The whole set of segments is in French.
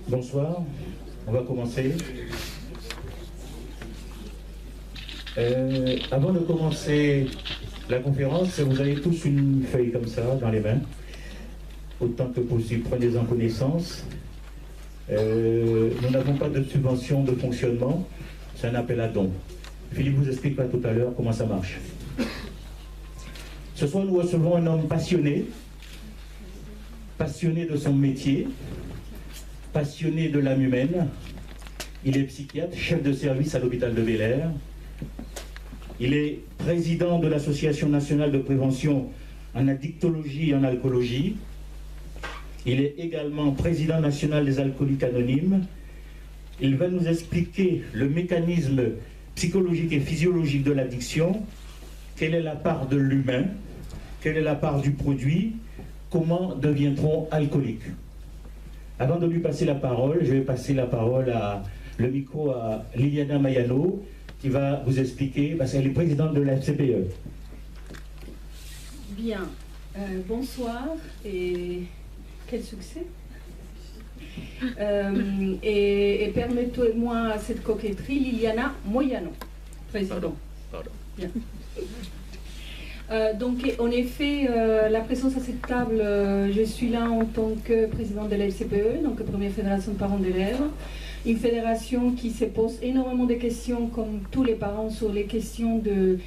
Bonsoir, on va commencer. Avant de commencer la conférence, vous avez tous une feuille comme ça dans les mains. Autant que possible, prenez-en connaissance. Nous n'avons pas de subvention de fonctionnement, c'est un appel à dons. Philippe vous expliquera tout à l'heure comment ça marche. Ce soir, nous recevons un homme passionné de son métier, passionné de l'âme humaine. Il est psychiatre, chef de service à l'hôpital de Bel-Air. Il est président de l'Association nationale de prévention en addictologie et en alcoolologie. Il est également président national des alcooliques anonymes. Il va nous expliquer le mécanisme psychologique et physiologique de l'addiction, quelle est la part de l'humain, quelle est la part du produit, comment devient-on alcoolique. Avant de lui passer la parole, je vais passer le micro à Liliana Mayano, qui va vous expliquer, parce qu'elle est présidente de la FCPE. Bien, bonsoir et quel succès. Et permettez-moi cette coquetterie, Liliana Moyano, président. Pardon. Bien. Donc, en effet, la présence à cette table, je suis là en tant que présidente de la FCPE, donc première fédération de parents d'élèves. Une fédération qui se pose énormément de questions, comme tous les parents, sur les questions de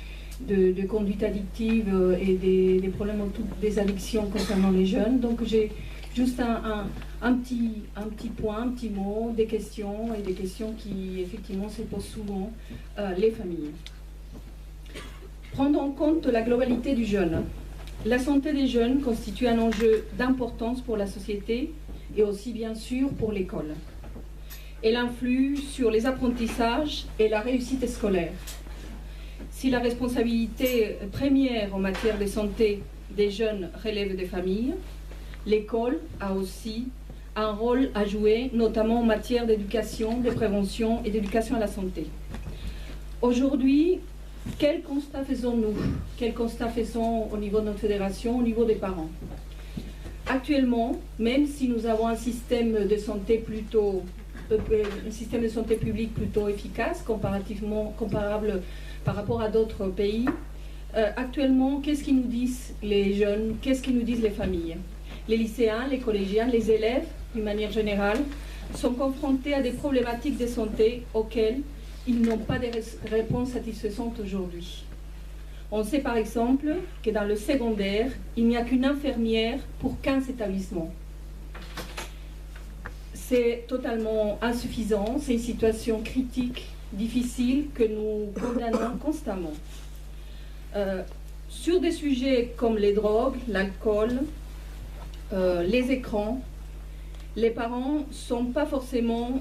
conduite addictive et des problèmes autour des addictions concernant les jeunes. Donc j'ai juste un petit point, un petit mot, des questions qui effectivement se posent souvent les familles. Prendre en compte la globalité du jeune. La santé des jeunes constitue un enjeu d'importance pour la société et aussi bien sûr pour l'école. Elle influe sur les apprentissages et la réussite scolaire. Si la responsabilité première en matière de santé des jeunes relève des familles, l'école a aussi un rôle à jouer, notamment en matière d'éducation, de prévention et d'éducation à la santé. Aujourd'hui, quel constat faisons-nous? Quel constat faisons au niveau de notre fédération, au niveau des parents? Actuellement, même si nous avons un système de santé public plutôt efficace, comparable par rapport à d'autres pays, actuellement, qu'est-ce qu'ils nous disent les jeunes? Qu'est-ce qu'ils nous disent les familles? Les lycéens, les collégiens, les élèves, d'une manière générale, sont confrontés à des problématiques de santé auxquelles ils n'ont pas de réponses satisfaisantes aujourd'hui. On sait par exemple que dans le secondaire, il n'y a qu'une infirmière pour 15 établissements. C'est totalement insuffisant, c'est une situation critique, difficile, que nous condamnons constamment. Sur des sujets comme les drogues, l'alcool, les écrans, les parents n'ont pas forcément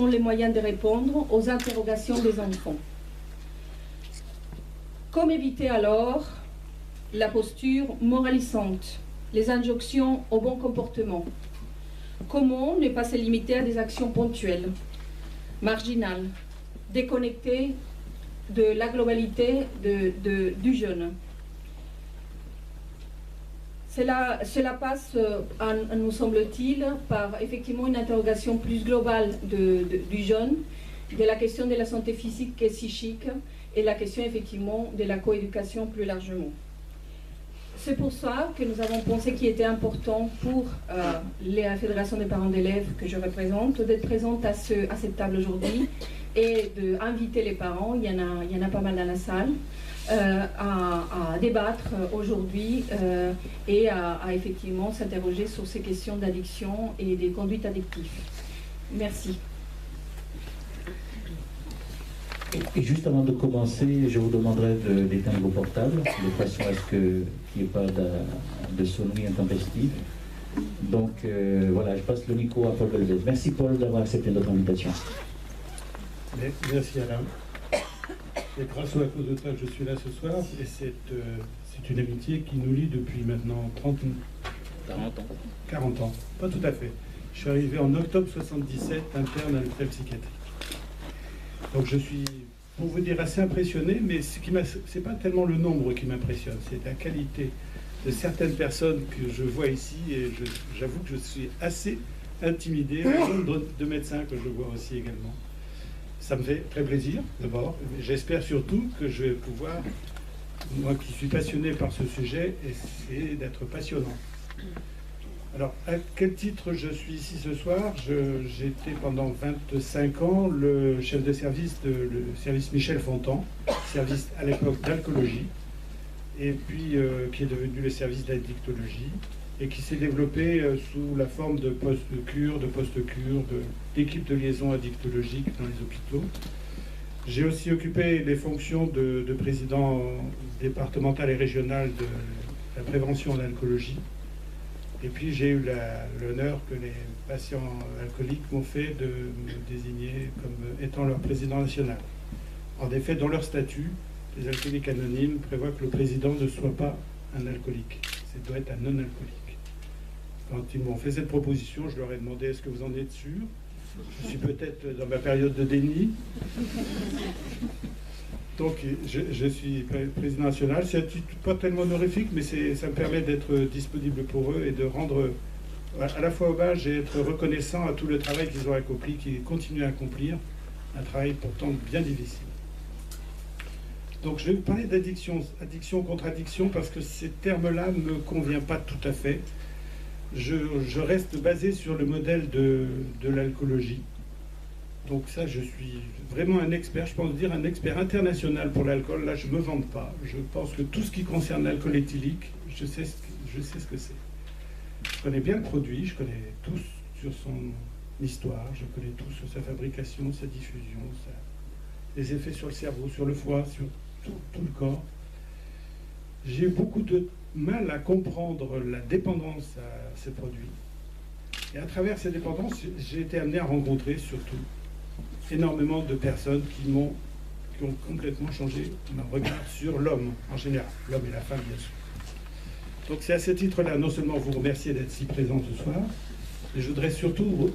les moyens de répondre aux interrogations des enfants. Comment éviter alors la posture moralisante, les injonctions au bon comportement? Comment ne pas se limiter à des actions ponctuelles, marginales, déconnectées de la globalité du jeune? Cela passe, nous semble-t-il, par effectivement une interrogation plus globale du jeune, de la question de la santé physique et psychique, et la question effectivement de la coéducation plus largement. C'est pour ça que nous avons pensé qu'il était important pour la Fédération des parents d'élèves que je représente, d'être présente à cette table aujourd'hui et d'inviter les parents, il y en a pas mal dans la salle, à débattre aujourd'hui et à effectivement s'interroger sur ces questions d'addiction et des conduites addictives. Merci. Et juste avant de commencer, je vous demanderai d'éteindre vos portables, de façon à ce qu'il n'y ait pas de sonnerie intempestive. Donc voilà, je passe le micro à Paul Belvez. Merci Paul d'avoir accepté notre invitation. Merci Alain. Et grâce à cause de toi que je suis là ce soir, et c'est une amitié qui nous lie depuis maintenant 40 ans. Pas tout à fait. Je suis arrivé en octobre 77, interne à l'hôpital psychiatrique. Donc je suis, pour vous dire, assez impressionné, mais c'est pas tellement le nombre qui m'impressionne, c'est la qualité de certaines personnes que je vois ici, et j'avoue que je suis assez intimider un nombre de médecins que je vois aussi également. Ça me fait très plaisir, d'abord. J'espère surtout que je vais pouvoir, moi qui suis passionné par ce sujet, essayer d'être passionnant. Alors, à quel titre je suis ici ce soir? J'étais pendant 25 ans le chef de service le service Michel Fontan, service à l'époque d'alcoolologie, et puis qui est devenu le service d'addictologie, et qui s'est développé sous la forme de post-cure, d'équipe de liaison addictologique dans les hôpitaux. J'ai aussi occupé les fonctions de président départemental et régional de la prévention en alcoolologie. Et puis j'ai eu l'honneur que les patients alcooliques m'ont fait de me désigner comme étant leur président national. En effet, dans leur statut, les alcooliques anonymes prévoient que le président ne soit pas un alcoolique. Ça doit être un non-alcoolique. Quand ils m'ont fait cette proposition, je leur ai demandé: est-ce que vous en êtes sûr? Je suis peut-être dans ma période de déni. Donc, je suis président national. C'est un titre pas tellement honorifique, mais ça me permet d'être disponible pour eux et de rendre à la fois hommage et être reconnaissant à tout le travail qu'ils ont accompli, qu'ils continuent à accomplir, un travail pourtant bien difficile. Donc, je vais vous parler d'addiction, addiction contre addiction, parce que ces termes-là ne me conviennent pas tout à fait. Je reste basé sur le modèle de l'alcoolologie. Donc ça, je suis vraiment un expert, je pense dire un expert international pour l'alcool. Là, je ne me vante pas. Je pense que tout ce qui concerne l'alcool éthylique, je sais ce que c'est. Je connais bien le produit, je connais tout sur son histoire, je connais tout sur sa fabrication, sa diffusion, les effets sur le cerveau, sur le foie, sur tout le corps. J'ai eu beaucoup de mal à comprendre la dépendance à ces produits. Et à travers ces dépendances, j'ai été amené à rencontrer surtout énormément de personnes qui ont complètement changé mon regard sur l'homme en général, l'homme et la femme bien sûr. Donc c'est à ce titre-là, non seulement vous remercier d'être si présent ce soir, mais je voudrais surtout vous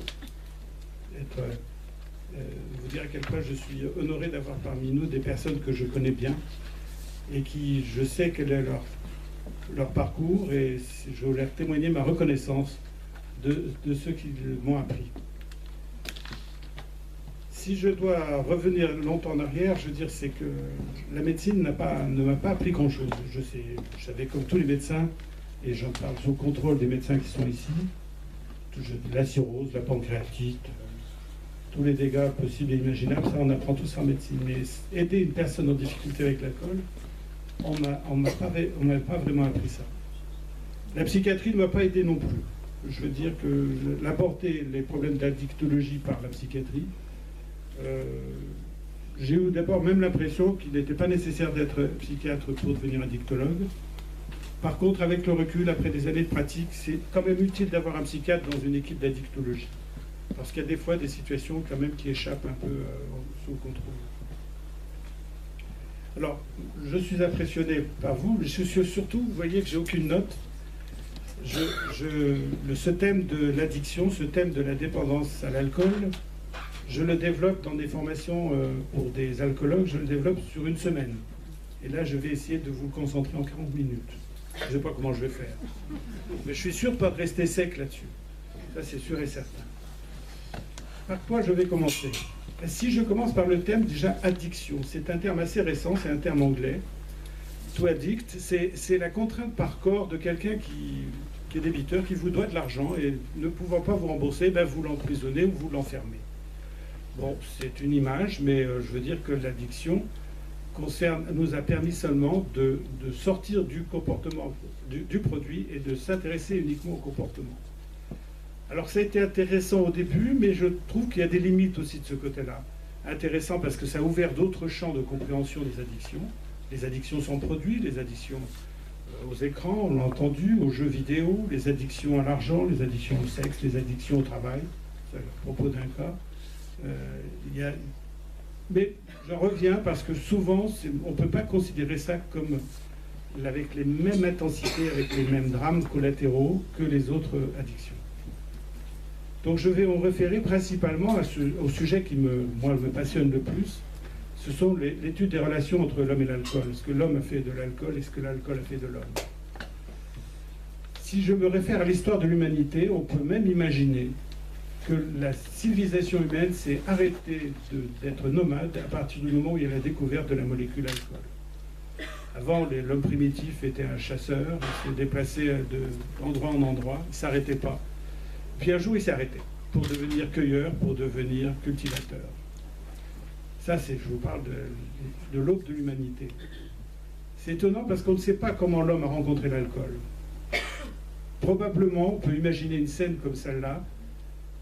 dire à quel point je suis honoré d'avoir parmi nous des personnes que je connais bien et qui, je sais quel est leur parcours, et je veux leur témoigner ma reconnaissance de ceux qui m'ont appris. Si je dois revenir longtemps en arrière, je veux dire, c'est que la médecine ne m'a pas appris grand-chose. Je savais comme tous les médecins, et j'en parle sous contrôle des médecins qui sont ici, la cirrhose, la pancréatite, tous les dégâts possibles et imaginables, ça on apprend tout ça en médecine. Mais aider une personne en difficulté avec l'alcool, on m'a pas vraiment appris ça. La psychiatrie ne m'a pas aidé non plus. Je veux dire que l'aborder les problèmes d'addictologie par la psychiatrie, j'ai eu d'abord même l'impression qu'il n'était pas nécessaire d'être psychiatre pour devenir addictologue. Par contre, avec le recul, après des années de pratique, c'est quand même utile d'avoir un psychiatre dans une équipe d'addictologie. Parce qu'il y a des fois des situations quand même qui échappent un peu sous contrôle. Alors, je suis impressionné par vous. Je suis surtout, vous voyez que j'ai aucune note. Ce thème de l'addiction, ce thème de la dépendance à l'alcool, je le développe dans des formations pour des alcoologues, je le développe sur une semaine. Et là, je vais essayer de vous le concentrer en 40 minutes. Je ne sais pas comment je vais faire. Mais je suis sûr de ne pas rester sec là-dessus. Ça, c'est sûr et certain. Par quoi je vais commencer? Si je commence par le thème, déjà, addiction. C'est un terme assez récent, c'est un terme anglais. To addict, c'est la contrainte par corps de quelqu'un qui est débiteur, qui vous doit de l'argent, et ne pouvant pas vous rembourser, ben vous l'emprisonnez ou vous l'enfermez. Bon, c'est une image, mais je veux dire que l'addiction nous a permis seulement de sortir du comportement, du produit, et de s'intéresser uniquement au comportement. Alors ça a été intéressant au début, mais je trouve qu'il y a des limites aussi de ce côté-là. Intéressant parce que ça a ouvert d'autres champs de compréhension des addictions. Les addictions sans produit, les addictions aux écrans, on l'a entendu, aux jeux vidéo, les addictions à l'argent, les addictions au sexe, les addictions au travail, c'est à propos d'un cas. Mais j'en reviens parce que souvent, on ne peut pas considérer ça comme avec les mêmes intensités, avec les mêmes drames collatéraux que les autres addictions. Donc je vais me référer principalement au sujet qui me passionne le plus. Ce sont l'étude des relations entre l'homme et l'alcool. Ce que l'homme a fait de l'alcool et ce que l'alcool a fait de l'homme. Si je me réfère à l'histoire de l'humanité, on peut même imaginer que la civilisation humaine s'est arrêtée d'être nomade à partir du moment où il y a la découverte de la molécule alcool. Avant, l'homme primitif était un chasseur, il se déplaçait d'endroit en endroit, il ne s'arrêtait pas. Puis un jour, il s'est arrêté pour devenir cueilleur, pour devenir cultivateur. Ça, je vous parle de l'aube de l'humanité. C'est étonnant parce qu'on ne sait pas comment l'homme a rencontré l'alcool. Probablement, on peut imaginer une scène comme celle-là,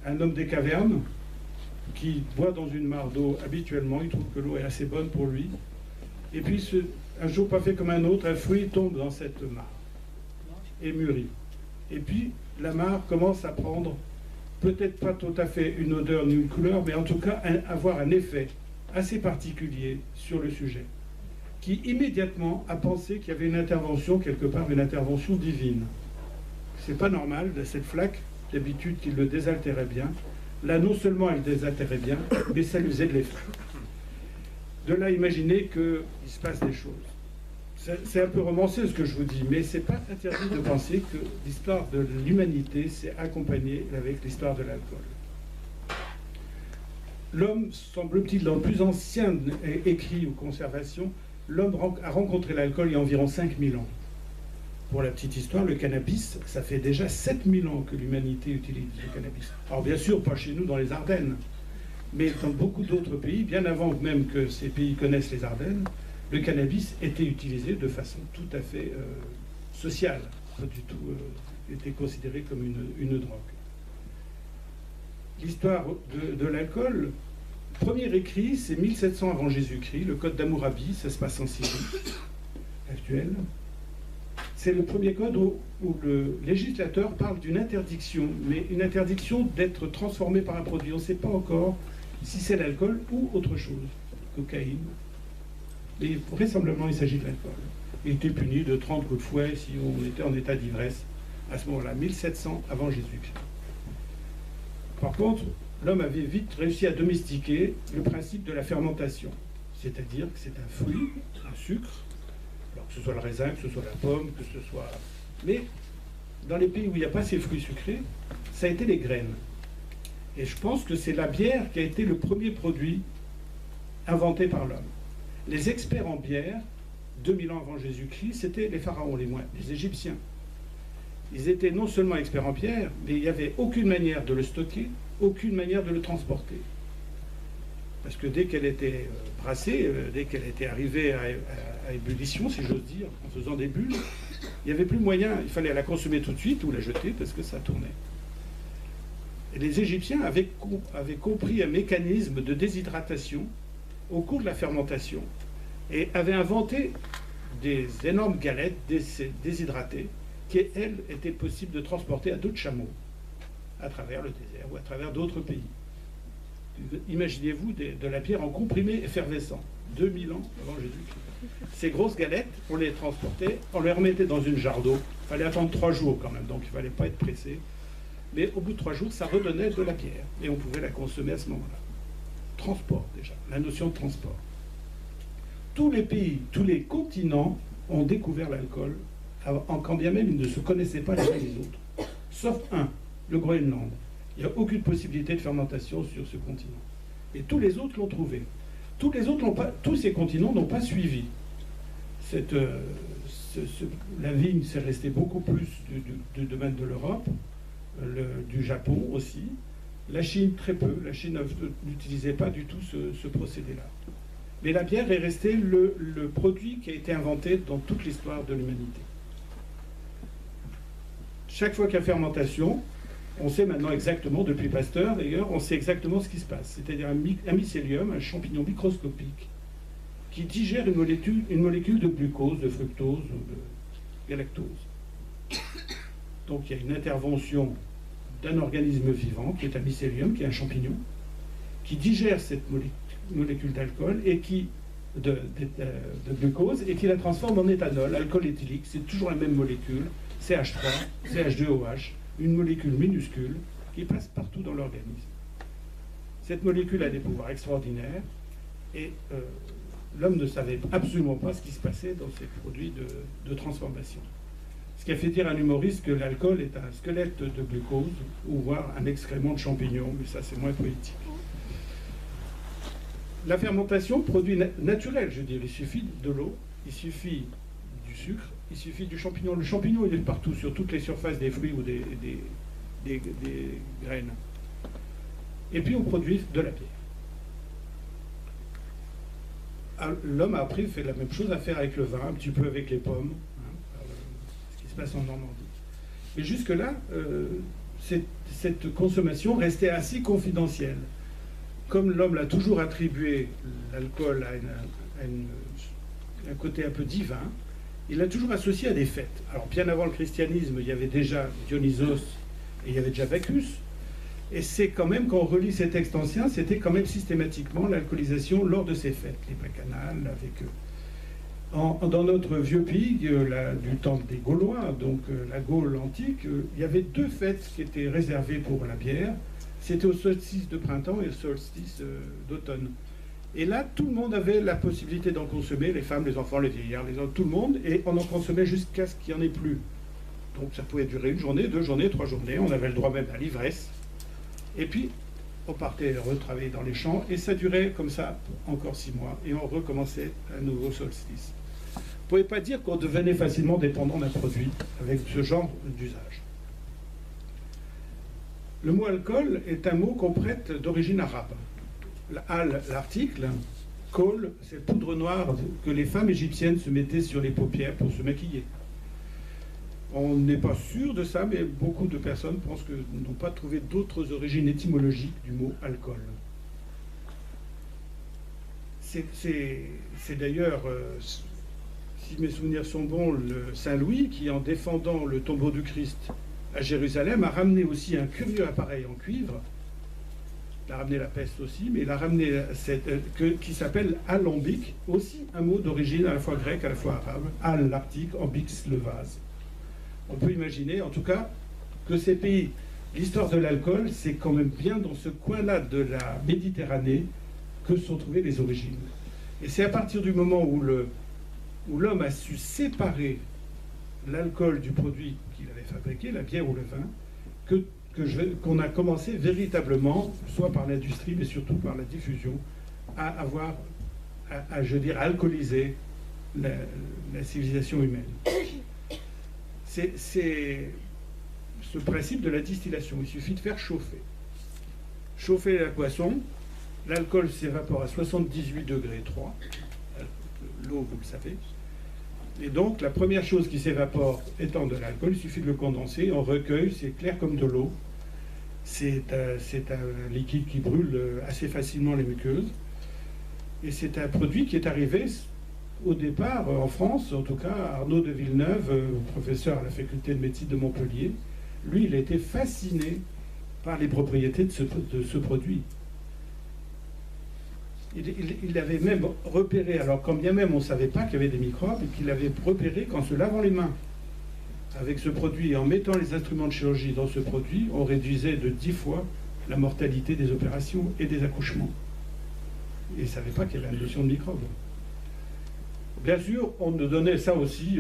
un homme des cavernes qui boit dans une mare d'eau habituellement, il trouve que l'eau est assez bonne pour lui, et puis un jour pas fait comme un autre, un fruit tombe dans cette mare et mûrit. Et puis la mare commence à prendre peut-être pas tout à fait une odeur ni une couleur, mais en tout cas avoir un effet assez particulier sur le sujet, qui immédiatement a pensé qu'il y avait une intervention quelque part, une intervention divine. C'est pas normal, cette flaque, d'habitude qu'il le désaltérait bien. Là, non seulement elle désaltérait bien, mais ça lui faisait de l'effet. De là, imaginez qu'il se passe des choses. C'est un peu romancé ce que je vous dis, mais c'est pas interdit de penser que l'histoire de l'humanité s'est accompagnée avec l'histoire de l'alcool. L'homme, semble-t-il, dans le plus ancien écrit ou conservation, l'homme a rencontré l'alcool il y a environ 5000 ans. Pour la petite histoire, le cannabis, ça fait déjà 7000 ans que l'humanité utilise le cannabis. Alors bien sûr, pas chez nous dans les Ardennes, mais dans beaucoup d'autres pays, bien avant même que ces pays connaissent les Ardennes, le cannabis était utilisé de façon tout à fait sociale, pas du tout était considéré comme une drogue. L'histoire de l'alcool, premier écrit, c'est 1700 avant Jésus-Christ, le Code d'Hammurabi, ça se passe en Syrie actuelle. C'est le premier code où le législateur parle d'une interdiction, mais une interdiction d'être transformé par un produit. On ne sait pas encore si c'est l'alcool ou autre chose, cocaïne. Mais vraisemblablement, il s'agit de l'alcool. Il était puni de 30 coups de fouet si on était en état d'ivresse à ce moment-là, 1700 avant Jésus-Christ. Par contre, l'homme avait vite réussi à domestiquer le principe de la fermentation, c'est-à-dire que c'est un fruit, un sucre, alors que ce soit le raisin, que ce soit la pomme, que ce soit... Mais dans les pays où il n'y a pas ces fruits sucrés, ça a été les graines. Et je pense que c'est la bière qui a été le premier produit inventé par l'homme. Les experts en bière, 2000 ans avant Jésus-Christ, c'était les pharaons, les Égyptiens. Ils étaient non seulement experts en bière, mais il n'y avait aucune manière de le stocker, aucune manière de le transporter. Parce que dès qu'elle était brassée, dès qu'elle était arrivée à ébullition, si j'ose dire, en faisant des bulles, il n'y avait plus moyen, il fallait la consommer tout de suite ou la jeter parce que ça tournait. Et les Égyptiens avaient compris un mécanisme de déshydratation au cours de la fermentation et avaient inventé des énormes galettes déshydratées qui, elles, étaient possibles de transporter à dos de chameau à travers le désert ou à travers d'autres pays. Imaginez-vous de la bière en comprimé effervescent, 2000 ans avant Jésus-Christ. Ces grosses galettes, on les transportait, on les remettait dans une jarre d'eau. Il fallait attendre 3 jours quand même, donc il ne fallait pas être pressé. Mais au bout de 3 jours, ça redonnait de la bière. Et on pouvait la consommer à ce moment-là. Transport déjà, la notion de transport. Tous les pays, tous les continents ont découvert l'alcool, quand bien même ils ne se connaissaient pas les uns les autres. Sauf un, le Groenland. Il n'y a aucune possibilité de fermentation sur ce continent. Et tous les autres l'ont trouvé. Tous ces continents n'ont pas suivi. La vigne, c'est resté beaucoup plus du domaine de l'Europe, du Japon aussi. La Chine, très peu. La Chine n'utilisait pas du tout ce procédé-là. Mais la bière est restée le produit qui a été inventé dans toute l'histoire de l'humanité. Chaque fois qu'il y a fermentation, on sait maintenant exactement, depuis Pasteur d'ailleurs, on sait exactement ce qui se passe. C'est-à-dire un mycélium, un champignon microscopique, qui digère une molécule de glucose, de fructose ou de galactose. Donc il y a une intervention d'un organisme vivant, qui est un mycélium, qui est un champignon, qui digère cette molécule d'alcool et de glucose et qui la transforme en éthanol, alcool éthylique. C'est toujours la même molécule, CH3, CH2OH, une molécule minuscule qui passe partout dans l'organisme. Cette molécule a des pouvoirs extraordinaires et l'homme ne savait absolument pas ce qui se passait dans ces produits de transformation. Ce qui a fait dire à un humoriste que l'alcool est un squelette de glucose, ou voire un excrément de champignon, mais ça c'est moins poétique. La fermentation, produit naturel, je veux dire, il suffit de l'eau, il suffit du sucre, il suffit du champignon. Le champignon, il est partout, sur toutes les surfaces des fruits ou des graines. Et puis on produit de la bière. L'homme a après fait la même chose à faire avec le vin, un petit peu avec les pommes, hein, ce qui se passe en Normandie. Mais jusque-là, cette consommation restait assez confidentielle. Comme l'homme l'a toujours attribué l'alcool à un côté un peu divin, il l'a toujours associé à des fêtes. Alors bien avant le christianisme, il y avait déjà Dionysos et il y avait déjà Bacchus. Et c'est quand même, quand on relit ces textes anciens, c'était quand même systématiquement l'alcoolisation lors de ces fêtes, les bacchanales, avec eux. Dans notre vieux pays, du temps des Gaulois, donc la Gaule antique, il y avait 2 fêtes qui étaient réservées pour la bière. C'était au solstice de printemps et au solstice d'automne. Et là, tout le monde avait la possibilité d'en consommer, les femmes, les enfants, les vieillards, tout le monde, et on en consommait jusqu'à ce qu'il n'y en ait plus. Donc ça pouvait durer 1 journée, 2 journées, 3 journées, on avait le droit même à l'ivresse. Et puis, on partait retravailler dans les champs, et ça durait comme ça encore 6 mois, et on recommençait un nouveau solstice. Vous ne pouvez pas dire qu'on devenait facilement dépendant d'un produit avec ce genre d'usage. Le mot alcool est un mot qu'on prête d'origine arabe. L'article, kol, c'est poudre noire que les femmes égyptiennes se mettaient sur les paupières pour se maquiller. On n'est pas sûr de ça, mais beaucoup de personnes pensent que n'ont pas trouvé d'autres origines étymologiques du mot alcool. C'est d'ailleurs, si mes souvenirs sont bons, le Saint Louis qui, en défendant le tombeau du Christ à Jérusalem, a ramené aussi un curieux appareil en cuivre. Il a ramené la peste aussi, mais il a ramené qui s'appelle alambic, aussi un mot d'origine à la fois grecque, à la fois arabe. Al, l'article, ambix, le vase. On peut imaginer, en tout cas, que ces pays, l'histoire de l'alcool, c'est quand même bien dans ce coin-là de la Méditerranée que sont trouvées les origines. Et c'est à partir du moment où l'homme a su séparer l'alcool du produit qu'il avait fabriqué, la bière ou le vin, qu'on a commencé véritablement, soit par l'industrie, mais surtout par la diffusion, à je veux dire, alcooliser la civilisation humaine. C'est ce principe de la distillation. Il suffit de faire chauffer. Chauffer la boisson, l'alcool s'évapore à 78 degrés 3. L'eau, vous le savez. Et donc, la première chose qui s'évapore étant de l'alcool, il suffit de le condenser, on recueille, c'est clair comme de l'eau. C'est un liquide qui brûle assez facilement les muqueuses. Et c'est un produit qui est arrivé au départ, en France, en tout cas, Arnaud de Villeneuve, professeur à la faculté de médecine de Montpellier, lui, il a été fasciné par les propriétés de ce produit. Il avait même repéré, alors quand bien même on ne savait pas qu'il y avait des microbes, qu'il avait repéré qu'en se lavant les mains avec ce produit et en mettant les instruments de chirurgie dans ce produit, on réduisait de 10 fois la mortalité des opérations et des accouchements. Et il ne savait pas qu'il y avait la notion de microbes. Bien sûr, on donnait ça aussi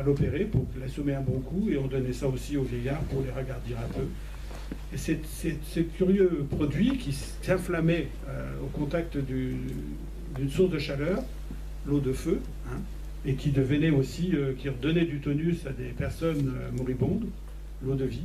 à l'opéré pour l'assommer un bon coup, et on donnait ça aussi aux vieillards pour les regarder un peu. Et c'est ce curieux produit qui s'inflammait au contact d'une source de chaleur, l'eau de feu, hein, et qui devenait aussi, qui redonnait du tonus à des personnes moribondes, l'eau de vie.